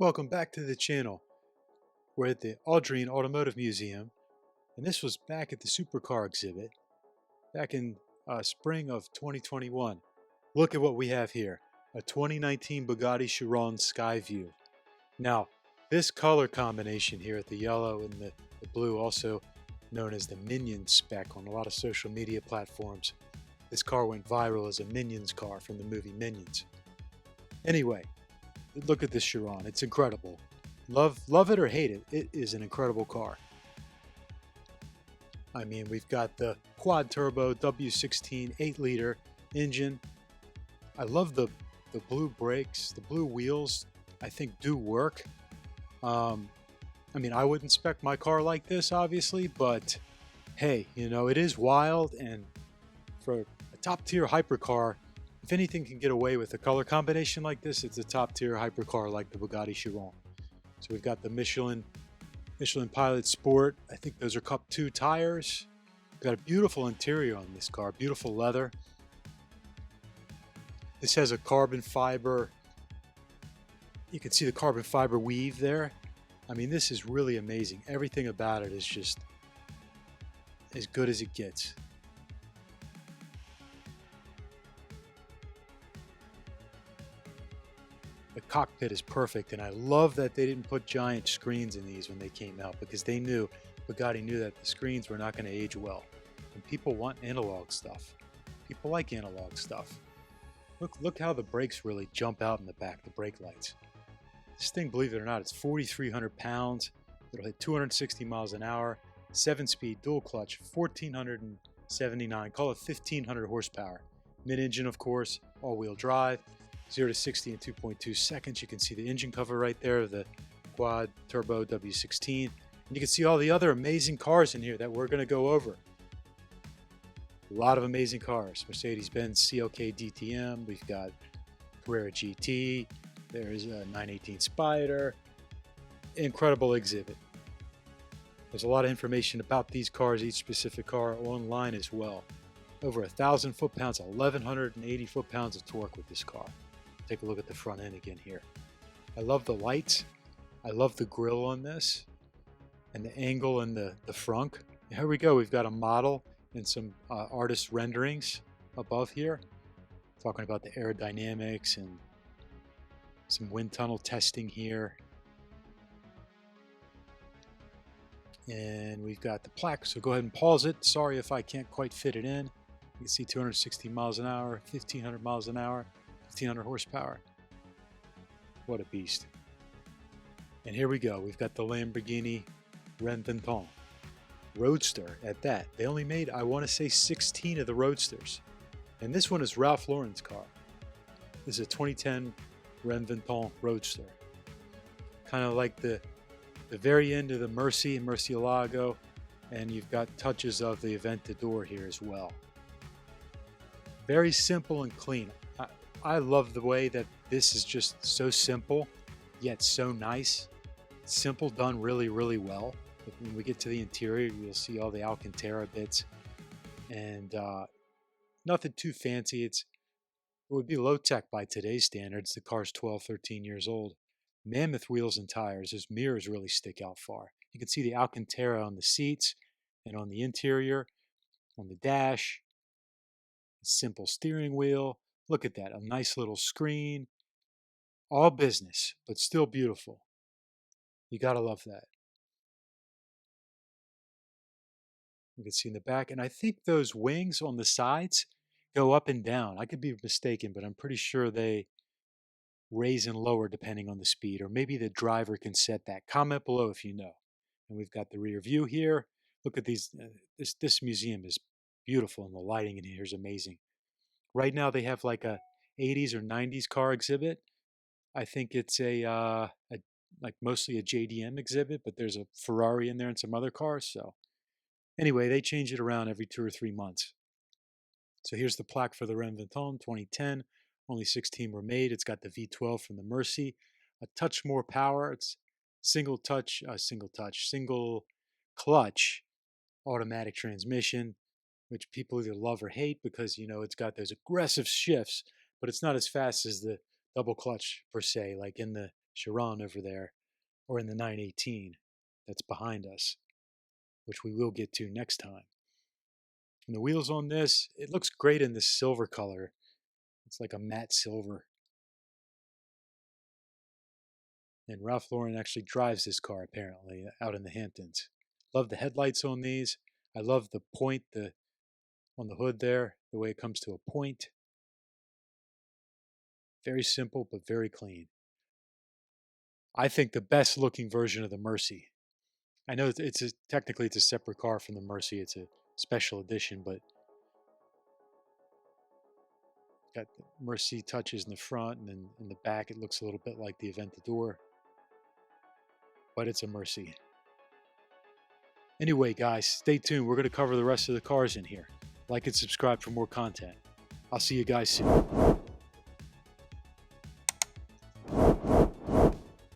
Welcome back to the channel. We're at the Audrain Automotive Museum, and this was back at the Supercar exhibit back in spring of 2021. Look at what we have here, a 2019 Bugatti Chiron Skyview. Now, this color combination here at the yellow and the blue, also known as the Minion spec on a lot of social media platforms. This car went viral as a Minions car from the movie Minions. Anyway, look at this Chiron. It's incredible. Love it or hate it, it is an incredible car. I mean, we've got the quad turbo W16 8-liter engine. I love the blue brakes, the blue wheels. I think do work. I mean, I wouldn't spec my car like this, obviously, but hey, you know, it is wild, and for a top-tier hypercar, if anything can get away with a color combination like this, it's a top-tier hypercar like the Bugatti Chiron. So we've got the Michelin Pilot Sport. I think those are Cup 2 tires. We've got a beautiful interior on this car, beautiful leather. This has a carbon fiber. You can see the carbon fiber weave there. I mean, this is really amazing. Everything about it is just as good as it gets. The cockpit is perfect, and I love that they didn't put giant screens in these when they came out, because Bugatti knew that the screens were not going to age well. And people want analog stuff. People like analog stuff. Look how the brakes really jump out in the back, the brake lights. This thing, believe it or not, it's 4,300 pounds. It'll hit 260 miles an hour, 7-speed dual clutch, 1,479, call it 1,500 horsepower. Mid-engine, of course, all-wheel drive. 0 to 60 in 2.2 seconds. You can see the engine cover right there of the quad turbo W16. And you can see all the other amazing cars in here that we're going to go over. A lot of amazing cars. Mercedes-Benz CLK DTM. We've got Carrera GT. There's a 918 Spider. Incredible exhibit. There's a lot of information about these cars, each specific car, online as well. Over 1,000 foot-pounds, 1,180 foot-pounds of torque with this car. Take a look at the front end again here. I love the lights. I love the grille on this and the angle and the frunk. Here we go. We've got a model and some artist renderings above here, talking about the aerodynamics and some wind tunnel testing here. And we've got the plaque, so go ahead and pause it. Sorry if I can't quite fit it in. You can see 260 miles an hour, 1,500 miles an hour, 1,500 horsepower. What a beast. And here we go. We've got the Lamborghini Renventon Roadster at that. They only made, I want to say, 16 of the Roadsters. And this one is Ralph Lauren's car. This is a 2010 Renventon Roadster. Kind of like the very end of the Mercy and Murcielago. And you've got touches of the Aventador here as well. Very simple and clean. I love the way that this is just so simple, yet so nice. Simple, done really, really well. But when we get to the interior, you'll see all the Alcantara bits. And nothing too fancy. It would be low-tech by today's standards. The car's 12, 13 years old. Mammoth wheels and tires. Those mirrors really stick out far. You can see the Alcantara on the seats and on the interior, on the dash. Simple steering wheel. Look at that, a nice little screen. All business, but still beautiful. You gotta love that. You can see in the back, and I think those wings on the sides go up and down. I could be mistaken, but I'm pretty sure they raise and lower depending on the speed, or maybe the driver can set that. Comment below if you know. And we've got the rear view here. Look at these. This museum is beautiful, and the lighting in here is amazing. Right now they have like a 80s or 90s car exhibit. I think it's like mostly a JDM exhibit, but there's a Ferrari in there and some other cars. So anyway, they change it around every 2 or 3 months. So here's the plaque for the Renventon 2010. Only 16 were made. It's got the V12 from the Mercy. A touch more power. It's single clutch automatic transmission, which people either love or hate because, you know, it's got those aggressive shifts, but it's not as fast as the double clutch per se, like in the Chiron over there, or in the 918 that's behind us, which we will get to next time. And the wheels on this, it looks great in this silver color. It's like a matte silver. And Ralph Lauren actually drives this car apparently out in the Hamptons. Love the headlights on these. I love the point on the hood there, the way it comes to a point. Very simple, but very clean. I think the best looking version of the Mercy. I know technically it's a separate car from the Mercy. It's a special edition, but got the Mercy touches in the front, and then in the back it looks a little bit like the Aventador, but it's a Mercy. Anyway, guys, stay tuned. We're going to cover the rest of the cars in here. Like and subscribe for more content. I'll see you guys soon.